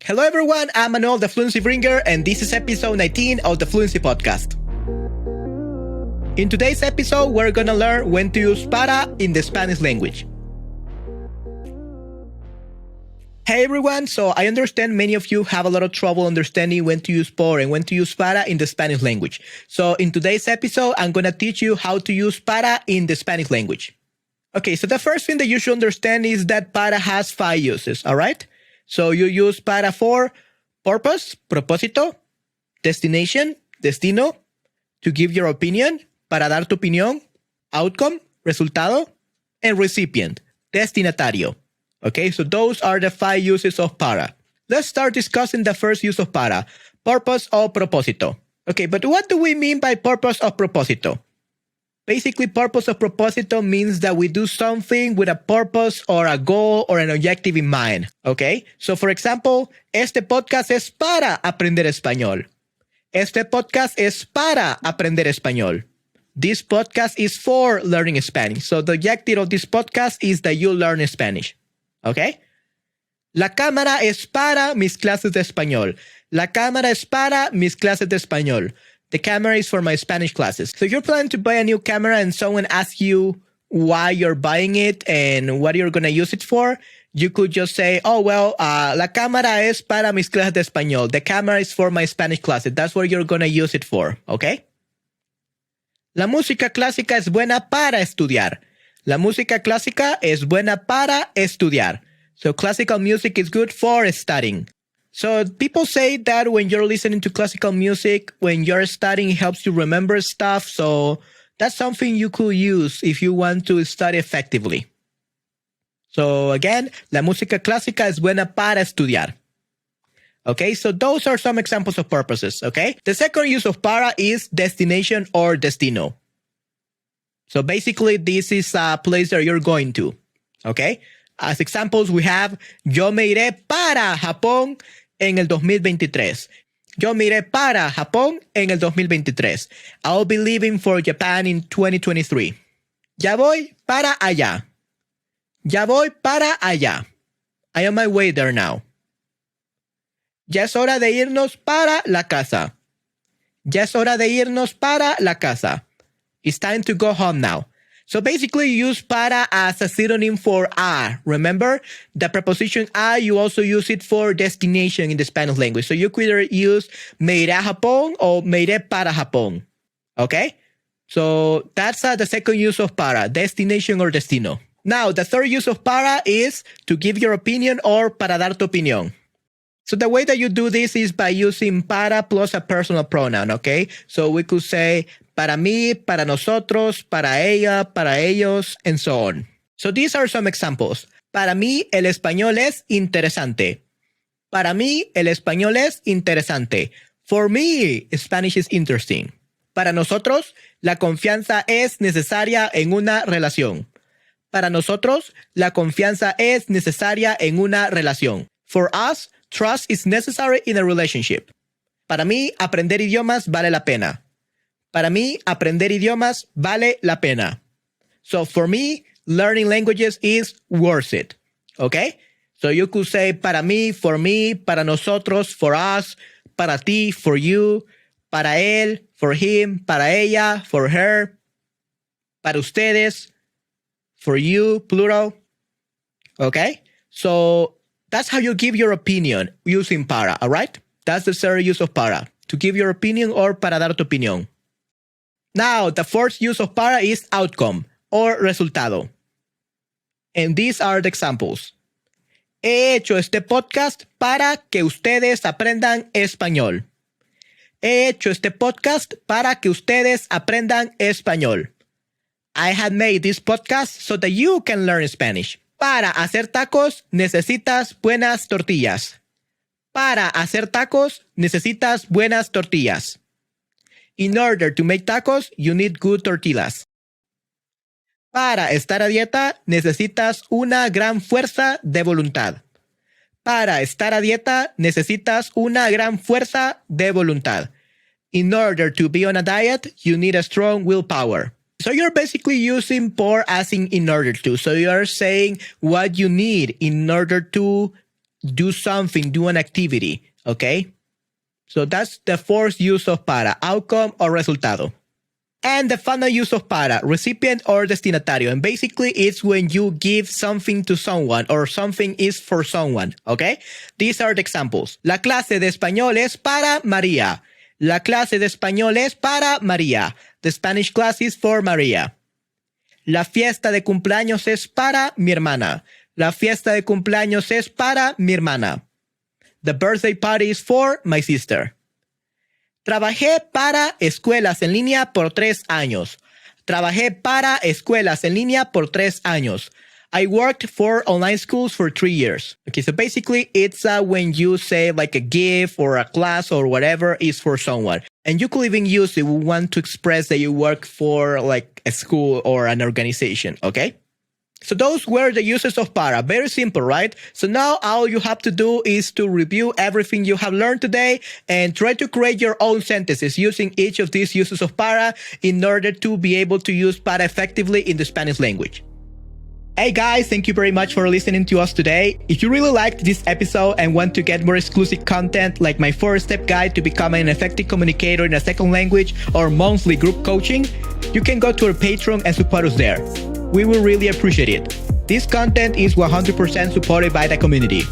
Hello everyone, I'm Manuel, the FluencyBringer, and this is episode 19 of the Fluency Podcast. In today's episode, we're gonna learn when to use para in the Spanish language. Hey everyone, so I understand many of you have a lot of trouble understanding when to use por and when to use para in the Spanish language. So in today's episode, I'm gonna teach you how to use para in the Spanish language. Okay, so the first thing that you should understand is that para has 5 uses, alright? So you use para for purpose, propósito, destination, destino, to give your opinion, para dar tu opinión, outcome, resultado, and recipient, destinatario. Okay, so those are the 5 uses of para. Let's start discussing the first use of para, purpose or propósito. Okay, but what do we mean by purpose or propósito? Basically, purpose or propósito means that we do something with a purpose or a goal or an objective in mind, okay? So, for example, este podcast es para aprender español. Este podcast es para aprender español. This podcast is for learning Spanish. So, the objective of this podcast is that you learn Spanish, okay? La cámara es para mis clases de español. La cámara es para mis clases de español. The camera is for my Spanish classes. So if you're planning to buy a new camera and someone asks you why you're buying it and what you're going to use it for, you could just say, oh, well, la cámara es para mis clases de español. The camera is for my Spanish classes. That's what you're going to use it for, okay? La música clásica es buena para estudiar. La música clásica es buena para estudiar. So classical music is good for studying. So people say that when you're listening to classical music, when you're studying, it helps you remember stuff. So that's something you could use if you want to study effectively. So again, la música clásica es buena para estudiar. Okay, so those are some examples of purposes, okay? The second use of para is destination or destino. So basically, this is a place that you're going to, okay? As examples, we have, yo me iré para Japón en el 2023. Yo me iré para Japón en el 2023. I'll be leaving for Japan in 2023. Ya voy para allá. Ya voy para allá. I am on my way there now. Ya es hora de irnos para la casa. Ya es hora de irnos para la casa. It's time to go home now. So basically, you use para as a synonym for a. Remember, the preposition a, you also use it for destination in the Spanish language. So you could either use me iré a Japón or me iré para Japón. Okay? So that's the second use of para, destination or destino. Now, the third use of para is to give your opinion or para dar tu opinión. So the way that you do this is by using para plus a personal pronoun, okay? So we could say para mí, para nosotros, para ella, para ellos, and so on. So these are some examples. Para mí, el español es interesante. Para mí, el español es interesante. For me, Spanish is interesting. Para nosotros, la confianza es necesaria en una relación. Para nosotros, la confianza es necesaria en una relación. For us, trust is necessary in a relationship. Para mí, aprender idiomas vale la pena. Para mí, aprender idiomas vale la pena. So for me, learning languages is worth it. Okay? So you could say para mí, para nosotros, for us, para ti, for you, para él, for him, para ella, for her, para ustedes, for you, plural. Okay? So that's how you give your opinion using para, all right? That's the third use of para, to give your opinion or para dar tu opinión. Now, the fourth use of para is outcome or resultado. And these are the examples. He hecho este podcast para que ustedes aprendan español. He hecho este podcast para que ustedes aprendan español. I had made this podcast so that you can learn Spanish. Para hacer tacos, necesitas buenas tortillas. Para hacer tacos, necesitas buenas tortillas. In order to make tacos, you need good tortillas. Para estar a dieta, necesitas una gran fuerza de voluntad. Para estar a dieta, necesitas una gran fuerza de voluntad. In order to be on a diet, you need a strong willpower. So you're basically using por as in order to. So you're saying what you need in order to do something, do an activity, okay? So that's the fourth use of para, outcome or resultado. And the final use of para, recipient or destinatario. And basically it's when you give something to someone or something is for someone, okay? These are the examples. La clase de español es para María. La clase de español es para María. The Spanish class is for María. La fiesta de cumpleaños es para mi hermana. La fiesta de cumpleaños es para mi hermana. The birthday party is for my sister. Trabajé para escuelas en línea por 3 años. Trabajé para escuelas en línea por 3 años. I worked for online schools for 3 years. Okay, so basically it's when you say like a gift or a class or whatever is for someone. And you could even use it if you want to express that you work for like a school or an organization, okay? So those were the uses of para. Very simple, right? So now all you have to do is to review everything you have learned today and try to create your own sentences using each of these uses of para in order to be able to use para effectively in the Spanish language. Hey guys, thank you very much for listening to us today. If you really liked this episode and want to get more exclusive content like my 4-step guide to becoming an effective communicator in a second language or monthly group coaching, you can go to our Patron and support us there. We will really appreciate it. This content is 100% supported by the community.